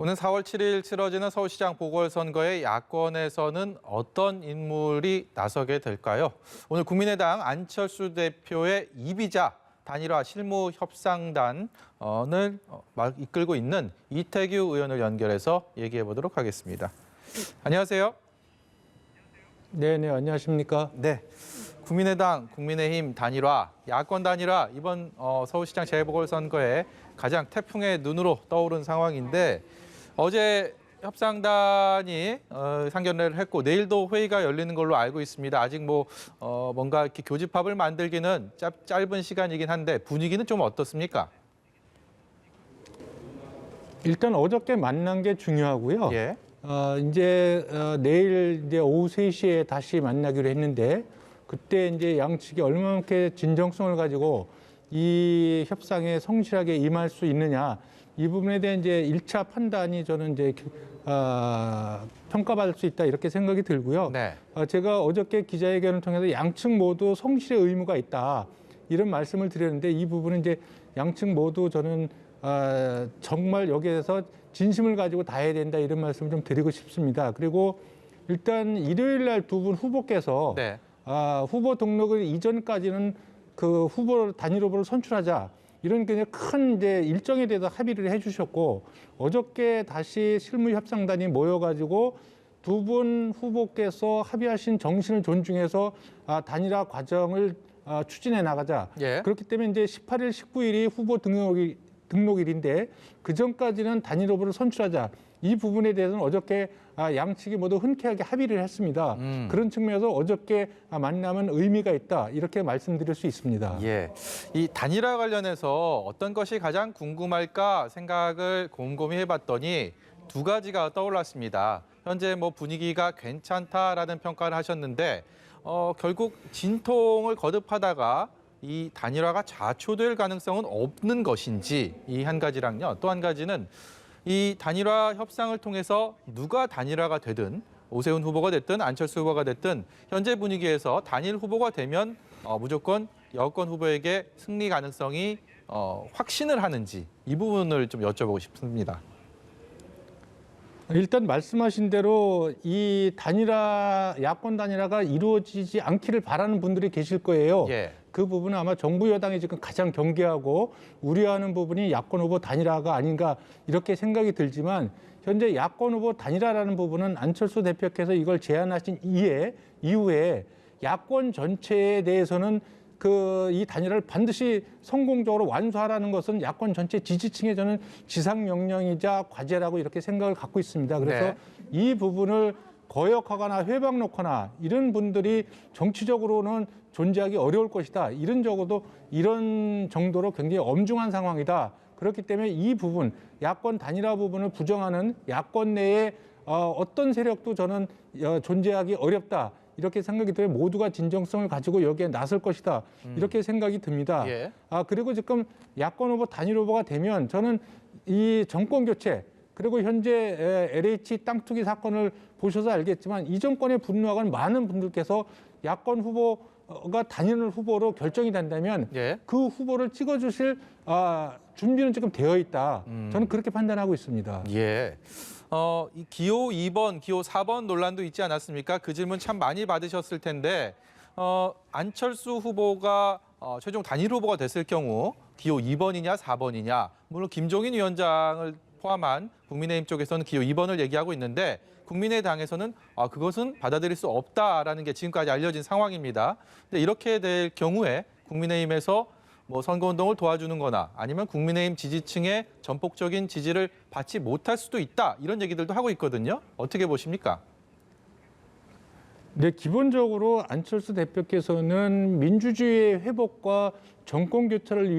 오는 4월 7일 치러지는 서울시장 보궐선거에 야권에서는 어떤 인물이 나서게 될까요? 오늘 국민의당 안철수 대표의 이비자 단일화 실무협상단을 이끌고 있는 이태규 의원을 연결해서 얘기해 보도록 하겠습니다. 안녕하세요. 네, 안녕하십니까? 네. 국민의당, 국민의힘 단일화, 야권 단일화 이번 서울시장 재보궐선거에 가장 태풍의 눈으로 떠오른 상황인데 어제 협상단이 상견례를 했고 내일도 회의가 열리는 걸로 알고 있습니다. 아직 뭔가 이렇게 교집합을 만들기는 짧은 시간이긴 한데 분위기는 좀 어떻습니까? 일단 어저께 만난 게 중요하고요. 예. 내일 오후 3시에 다시 만나기로 했는데 그때 이제 양측이 얼마만큼 진정성을 가지고 이 협상에 성실하게 임할 수 있느냐 이 부분에 대한 이제 1차 판단이 저는 이제 평가받을 수 있다 이렇게 생각이 들고요. 네. 제가 어저께 기자회견을 통해서 양측 모두 성실의 의무가 있다 이런 말씀을 드렸는데 이 부분은 이제 양측 모두 저는 정말 여기에서 진심을 가지고 다 해야 된다 이런 말씀을 좀 드리고 싶습니다. 그리고 일단 일요일 날 두 분 후보께서 네. 후보 등록을 이전까지는 그 단일 후보를 선출하자 이런 굉장히 큰 이제 일정에 대해서 합의를 해주셨고 어저께 다시 실무협상단이 모여가지고 두 분 후보께서 합의하신 정신을 존중해서 단일화 과정을 추진해 나가자. 예. 그렇기 때문에 이제 18일, 19일이 후보 등록일인데 그 전까지는 단일 후보를 선출하자. 이 부분에 대해서는 어저께 양측이 모두 흔쾌하게 합의를 했습니다. 그런 측면에서 어저께 만남은 의미가 있다. 이렇게 말씀드릴 수 있습니다. 예. 이 단일화 관련해서 어떤 것이 가장 궁금할까 생각을 곰곰이 해봤더니 두 가지가 떠올랐습니다. 현재 분위기가 괜찮다라는 평가를 하셨는데 결국 진통을 거듭하다가 이 단일화가 좌초될 가능성은 없는 것인지 이 한 가지랑요. 또 한 가지는 이 단일화 협상을 통해서 누가 단일화가 되든 오세훈 후보가 됐든 안철수 후보가 됐든 현재 분위기에서 단일 후보가 되면 무조건 여권 후보에게 승리 가능성이 확신을 하는지 이 부분을 좀 여쭤보고 싶습니다. 일단 말씀하신 대로 이 야권 단일화가 이루어지지 않기를 바라는 분들이 계실 거예요. 예. 그 부분은 아마 정부 여당이 지금 가장 경계하고 우려하는 부분이 야권 후보 단일화가 아닌가 이렇게 생각이 들지만 현재 야권 후보 단일화라는 부분은 안철수 대표께서 이걸 제안하신 이후에 야권 전체에 대해서는 이 단일화를 반드시 성공적으로 완수하라는 것은 야권 전체 지지층의 저는 지상 명령이자 과제라고 이렇게 생각을 갖고 있습니다. 그래서 네. 이 부분을 거역하거나 회방 놓거나 이런 분들이 정치적으로는 존재하기 어려울 것이다. 이런 정도로 굉장히 엄중한 상황이다. 그렇기 때문에 이 부분, 야권 단일화 부분을 부정하는 야권 내에 어떤 세력도 저는 존재하기 어렵다. 이렇게 생각이 들어요. 모두가 진정성을 가지고 여기에 나설 것이다. 이렇게 생각이 듭니다. 예. 그리고 지금 야권 후보 단일 후보가 되면 저는 이 정권 교체 그리고 현재 LH 땅 투기 사건을 보셔서 알겠지만 이 정권에 분노하는 많은 분들께서 야권 후보가 단일 후보로 결정이 된다면 예. 그 후보를 찍어주실 준비는 지금 되어 있다. 저는 그렇게 판단하고 있습니다. 예. 이 기호 2번, 기호 4번 논란도 있지 않았습니까? 그 질문 참 많이 받으셨을 텐데 안철수 후보가 최종 단일 후보가 됐을 경우 기호 2번이냐 4번이냐 물론 김종인 위원장을 포함한 국민의힘 쪽에서는 기호 2번을 얘기하고 있는데 국민의당에서는 그것은 받아들일 수 없다라는 게 지금까지 알려진 상황입니다. 근데 이렇게 될 경우에 국민의힘에서 선거운동을 도와주는 거나 아니면 국민의힘 지지층의 전폭적인 지지를 받지 못할 수도 있다. 이런 얘기들도 하고 있거든요. 어떻게 보십니까? 네, 기본적으로 안철수 대표께서는 민주주의의 회복과 정권 교체를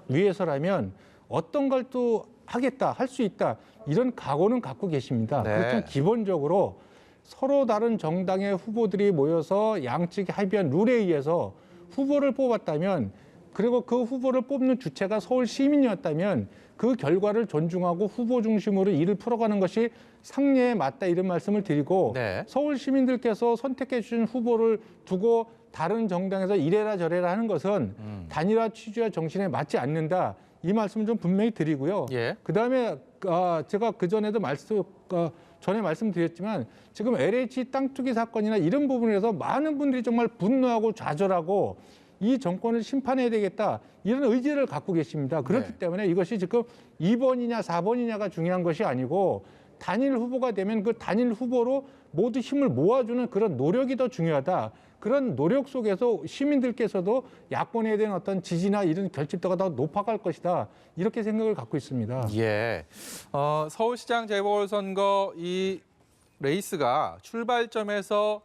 위해서라면 어떤 걸 또 하겠다, 할 수 있다. 이런 각오는 갖고 계십니다. 네. 그렇지만 기본적으로 서로 다른 정당의 후보들이 모여서 양측이 합의한 룰에 의해서 후보를 뽑았다면 그리고 그 후보를 뽑는 주체가 서울 시민이었다면 그 결과를 존중하고 후보 중심으로 일을 풀어가는 것이 상례에 맞다 이런 말씀을 드리고 네. 서울 시민들께서 선택해 주신 후보를 두고 다른 정당에서 이래라 저래라 하는 것은 단일화 취지와 정신에 맞지 않는다. 이 말씀을 좀 분명히 드리고요. 예. 그다음에 제가 그전에도 전에 말씀드렸지만 지금 LH 땅 투기 사건이나 이런 부분에서 많은 분들이 정말 분노하고 좌절하고 이 정권을 심판해야 되겠다 이런 의지를 갖고 계십니다. 그렇기 네. 때문에 이것이 지금 2번이냐 4번이냐가 중요한 것이 아니고 단일 후보가 되면 그 단일 후보로 모두 힘을 모아주는 그런 노력이 더 중요하다. 그런 노력 속에서 시민들께서도 야권에 대한 어떤 지지나 이런 결집도가 더 높아갈 것이다. 이렇게 생각을 갖고 있습니다. 예. 서울시장 재보궐선거 이 레이스가 출발점에서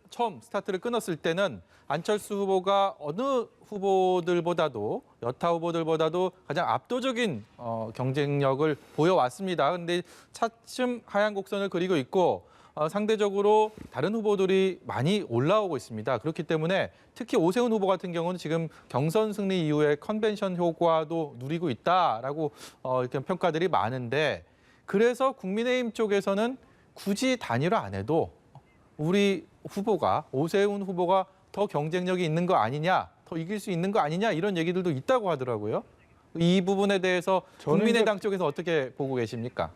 처음 스타트를 끊었을 때는 안철수 후보가 어느 후보들보다도 여타 후보들보다도 가장 압도적인 경쟁력을 보여왔습니다. 그런데 차츰 하향 곡선을 그리고 있고 상대적으로 다른 후보들이 많이 올라오고 있습니다. 그렇기 때문에 특히 오세훈 후보 같은 경우는 지금 경선 승리 이후에 컨벤션 효과도 누리고 있다라고 이렇게 평가들이 많은데 그래서 국민의힘 쪽에서는 굳이 단일화 안 해도 우리 후보가 오세훈 후보가 더 경쟁력이 있는 거 아니냐, 더 이길 수 있는 거 아니냐 이런 얘기들도 있다고 하더라고요. 이 부분에 대해서 국민의당 쪽에서 어떻게 보고 계십니까?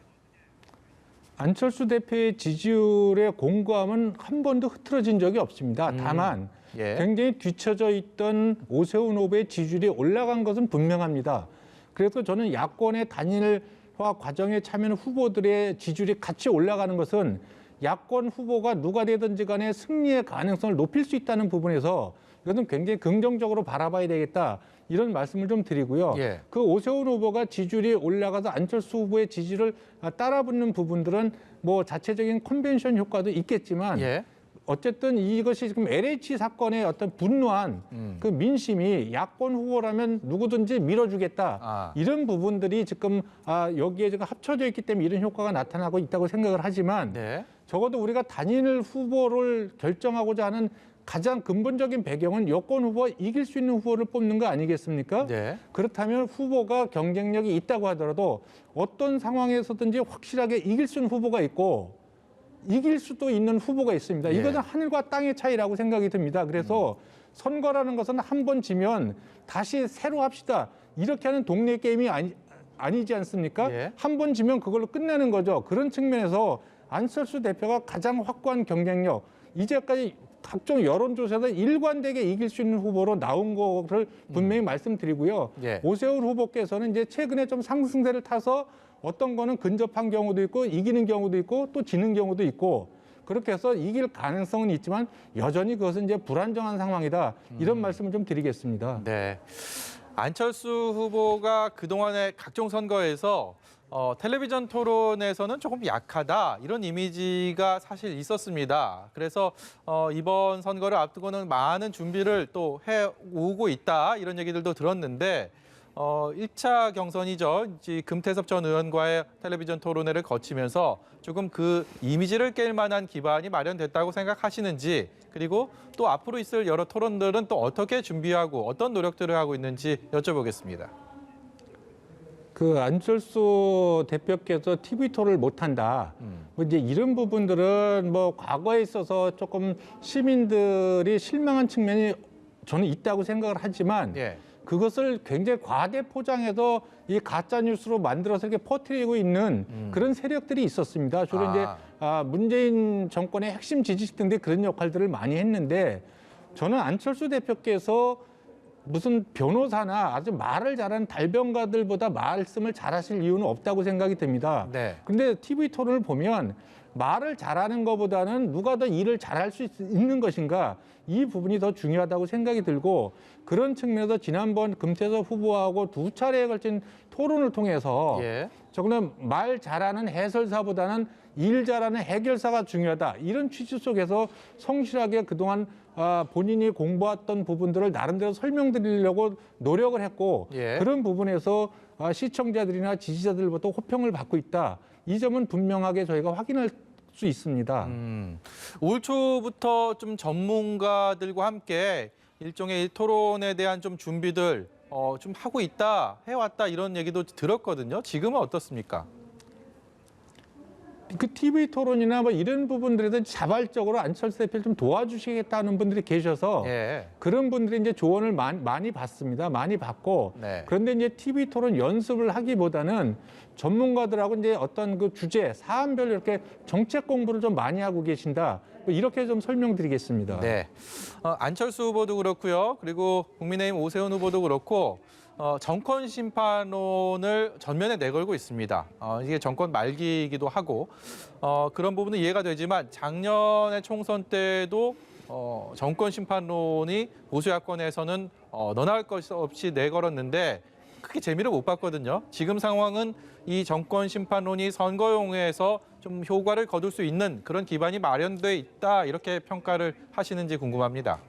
안철수 대표의 지지율의 공고함은 한 번도 흐트러진 적이 없습니다. 다만 예. 굉장히 뒤처져 있던 오세훈 후보의 지지율이 올라간 것은 분명합니다. 그래서 저는 야권의 단일화 과정에 참여하는 후보들의 지지율이 같이 올라가는 것은 야권 후보가 누가 되든지 간에 승리의 가능성을 높일 수 있다는 부분에서 이것은 굉장히 긍정적으로 바라봐야 되겠다. 이런 말씀을 좀 드리고요. 예. 그 오세훈 후보가 지지율이 올라가서 안철수 후보의 지지를 따라붙는 부분들은 뭐 자체적인 컨벤션 효과도 있겠지만 예. 어쨌든 이것이 지금 LH 사건의 어떤 분노한 그 민심이 야권 후보라면 누구든지 밀어주겠다. 이런 부분들이 지금 여기에 지금 합쳐져 있기 때문에 이런 효과가 나타나고 있다고 생각을 하지만 네. 적어도 우리가 단일 후보를 결정하고자 하는 가장 근본적인 배경은 여권 후보가 이길 수 있는 후보를 뽑는 거 아니겠습니까? 네. 그렇다면 후보가 경쟁력이 있다고 하더라도 어떤 상황에서든지 확실하게 이길 수 있는 후보가 있고 이길 수도 있는 후보가 있습니다. 예. 이것은 하늘과 땅의 차이라고 생각이 듭니다. 그래서 선거라는 것은 한 번 지면 다시 새로 합시다. 이렇게 하는 동네 게임이 아니지 않습니까? 예. 한 번 지면 그걸로 끝나는 거죠. 그런 측면에서 안철수 대표가 가장 확고한 경쟁력, 이제까지 각종 여론조사에서 일관되게 이길 수 있는 후보로 나온 거를 분명히 말씀드리고요. 예. 오세훈 후보께서는 이제 최근에 좀 상승세를 타서 어떤 거는 근접한 경우도 있고 이기는 경우도 있고 또 지는 경우도 있고 그렇게 해서 이길 가능성은 있지만 여전히 그것은 이제 불안정한 상황이다. 이런 말씀을 좀 드리겠습니다. 네. 안철수 후보가 그동안의 각종 선거에서 텔레비전 토론에서는 조금 약하다 이런 이미지가 사실 있었습니다. 그래서 이번 선거를 앞두고는 많은 준비를 또 해오고 있다 이런 얘기들도 들었는데 1차 경선이죠. 금태섭 전 의원과의 텔레비전 토론회를 거치면서 조금 그 이미지를 깰 만한 기반이 마련됐다고 생각하시는지 그리고 또 앞으로 있을 여러 토론들은 또 어떻게 준비하고 어떤 노력들을 하고 있는지 여쭤보겠습니다. 그 안철수 대표께서 TV 토론을 못한다. 뭐 이제 이런 부분들은 뭐 과거에 있어서 조금 시민들이 실망한 측면이 저는 있다고 생각을 하지만 예. 그것을 굉장히 과대 포장해서 이 가짜 뉴스로 만들어서 이렇게 퍼뜨리고 있는 그런 세력들이 있었습니다. 주로 이제 문재인 정권의 핵심 지지층들이 그런 역할들을 많이 했는데 저는 안철수 대표께서 무슨 변호사나 아주 말을 잘하는 달변가들보다 말씀을 잘하실 이유는 없다고 생각이 듭니다. 네. 근데 TV 토론을 보면 말을 잘하는 것보다는 누가 더 일을 잘할 수 있는 것인가 이 부분이 더 중요하다고 생각이 들고 그런 측면에서 지난번 금태섭 후보하고 두 차례에 걸친 토론을 통해서 예. 저거는 말 잘하는 해설사보다는 일 잘하는 해결사가 중요하다. 이런 취지 속에서 성실하게 그동안 본인이 공부했던 부분들을 나름대로 설명드리려고 노력을 했고 예. 그런 부분에서 시청자들이나 지지자들부터 호평을 받고 있다. 이 점은 분명하게 저희가 확인할 수 있습니다. 올 초부터 좀 전문가들과 함께 일종의 토론에 대한 좀 준비들 좀 하고 있다, 해왔다 이런 얘기도 들었거든요. 지금은 어떻습니까? 그 TV 토론이나 뭐 이런 부분들에서 자발적으로 안철수 대표를 좀 도와주시겠다는 분들이 계셔서 예. 그런 분들이 이제 조언을 많이 받습니다. 많이 받고 네. 그런데 이제 TV 토론 연습을 하기보다는 전문가들하고 이제 어떤 그 주제 사안별로 이렇게 정책 공부를 좀 많이 하고 계신다. 뭐 이렇게 좀 설명드리겠습니다. 네. 안철수 후보도 그렇고요. 그리고 국민의힘 오세훈 후보도 그렇고 정권 심판론을 전면에 내걸고 있습니다. 이게 정권 말기이기도 하고 그런 부분은 이해가 되지만 작년의 총선 때도 정권 심판론이 보수 야권에서는 너나 할 것 없이 내걸었는데 크게 재미를 못 봤거든요. 지금 상황은 이 정권 심판론이 선거용에서 좀 효과를 거둘 수 있는 그런 기반이 마련돼 있다 이렇게 평가를 하시는지 궁금합니다.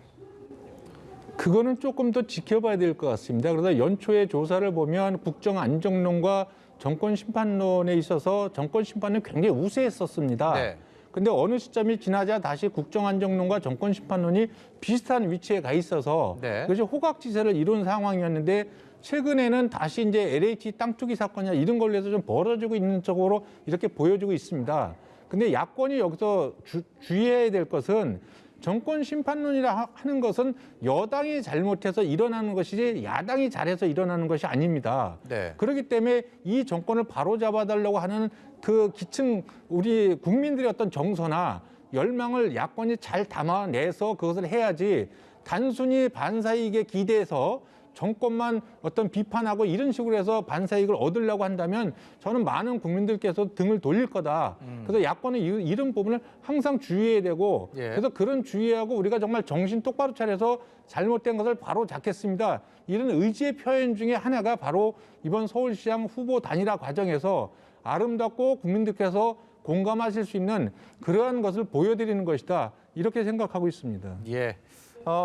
그거는 조금 더 지켜봐야 될 것 같습니다. 그래서 연초에 조사를 보면 국정 안정론과 정권 심판론에 있어서 정권 심판은 굉장히 우세했었습니다. 네. 근데 어느 시점이 지나자 다시 국정 안정론과 정권 심판론이 비슷한 위치에 가 있어서 네. 그것이 호각지세를 이룬 상황이었는데 최근에는 다시 이제 LH 땅 투기 사건이나 이런 걸로 해서 좀 벌어지고 있는 쪽으로 이렇게 보여지고 있습니다. 근데 야권이 여기서 주의해야 될 것은 정권 심판론이라 하는 것은 여당이 잘못해서 일어나는 것이지 야당이 잘해서 일어나는 것이 아닙니다. 네. 그렇기 때문에 이 정권을 바로잡아달라고 하는 그 기층 우리 국민들의 어떤 정서나 열망을 야권이 잘 담아내서 그것을 해야지 단순히 반사이익에 기대해서 정권만 어떤 비판하고 이런 식으로 해서 반사이익을 얻으려고 한다면 저는 많은 국민들께서 등을 돌릴 거다. 그래서 야권은 이런 부분을 항상 주의해야 되고 예. 그래서 그런 주의하고 우리가 정말 정신 똑바로 차려서 잘못된 것을 바로 잡겠습니다. 이런 의지의 표현 중에 하나가 바로 이번 서울시장 후보 단일화 과정에서 아름답고 국민들께서 공감하실 수 있는 그러한 것을 보여드리는 것이다. 이렇게 생각하고 있습니다. 예.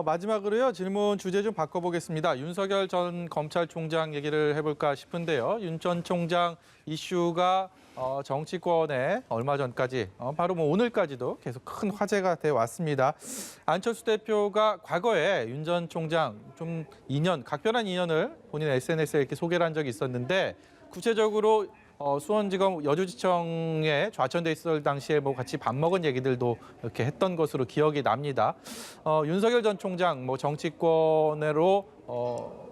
마지막으로요. 질문 주제 좀 바꿔보겠습니다. 윤석열 전 검찰총장 얘기를 해볼까 싶은데요. 윤 전 총장 이슈가 정치권에 얼마 전까지 바로 뭐 오늘까지도 계속 큰 화제가 돼 왔습니다. 안철수 대표가 과거에 윤 전 총장 좀 각별한 인연을 본인 SNS에 이렇게 소개를 한 적이 있었는데 구체적으로 수원지검 여주지청에 좌천돼 있을 당시에 뭐 같이 밥 먹은 얘기들도 이렇게 했던 것으로 기억이 납니다. 윤석열 전 총장 뭐 정치권으로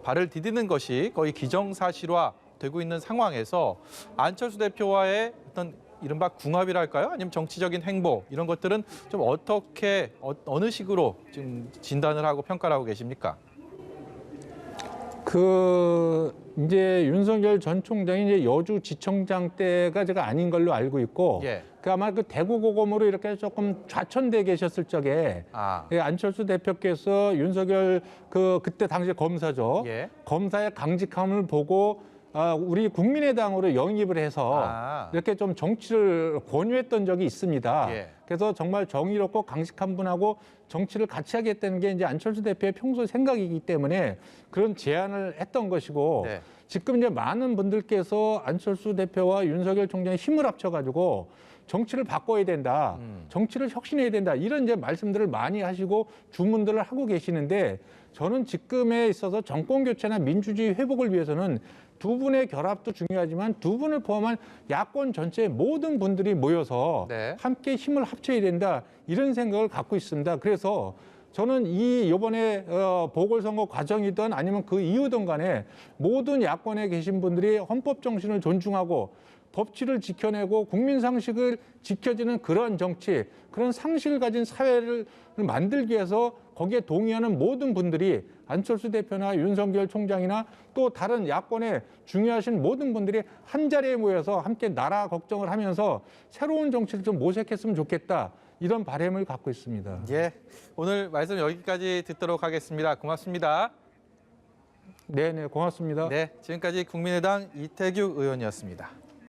발을 디디는 것이 거의 기정사실화 되고 있는 상황에서 안철수 대표와의 어떤 이른바 궁합이랄까요? 아니면 정치적인 행보 이런 것들은 좀 어떻게 어느 식으로 지금 진단을 하고 평가를 하고 계십니까? 이제 윤석열 전 총장이 이제 여주지청장 때가 제가 아닌 걸로 알고 있고, 예. 아마 그 대구고검으로 이렇게 조금 좌천돼 계셨을 적에 안철수 대표께서 윤석열 그때 당시 검사죠. 예. 검사의 강직함을 보고 우리 국민의당으로 영입을 해서 이렇게 좀 정치를 권유했던 적이 있습니다. 예. 그래서 정말 정의롭고 강직한 분하고 정치를 같이 하겠다는 게 이제 안철수 대표의 평소 생각이기 때문에 그런 제안을 했던 것이고 네. 지금 이제 많은 분들께서 안철수 대표와 윤석열 총장이 힘을 합쳐가지고 정치를 바꿔야 된다, 정치를 혁신해야 된다 이런 이제 말씀들을 많이 하시고 주문들을 하고 계시는데 저는 지금에 있어서 정권 교체나 민주주의 회복을 위해서는 두 분의 결합도 중요하지만 두 분을 포함한 야권 전체의 모든 분들이 모여서 네. 함께 힘을 합쳐야 된다 이런 생각을 갖고 있습니다. 그래서 저는 이번에 보궐선거 과정이든 아니면 그 이후든 간에 모든 야권에 계신 분들이 헌법 정신을 존중하고 법치를 지켜내고 국민 상식을 지켜지는 그런 정치, 그런 상식을 가진 사회를 만들기 위해서 거기에 동의하는 모든 분들이 안철수 대표나 윤석열 총장이나 또 다른 야권에 중요하신 모든 분들이 한 자리에 모여서 함께 나라 걱정을 하면서 새로운 정치를 좀 모색했으면 좋겠다. 이런 바람을 갖고 있습니다. 예, 오늘 말씀 여기까지 듣도록 하겠습니다. 고맙습니다. 네, 고맙습니다. 네, 지금까지 국민의당 이태규 의원이었습니다.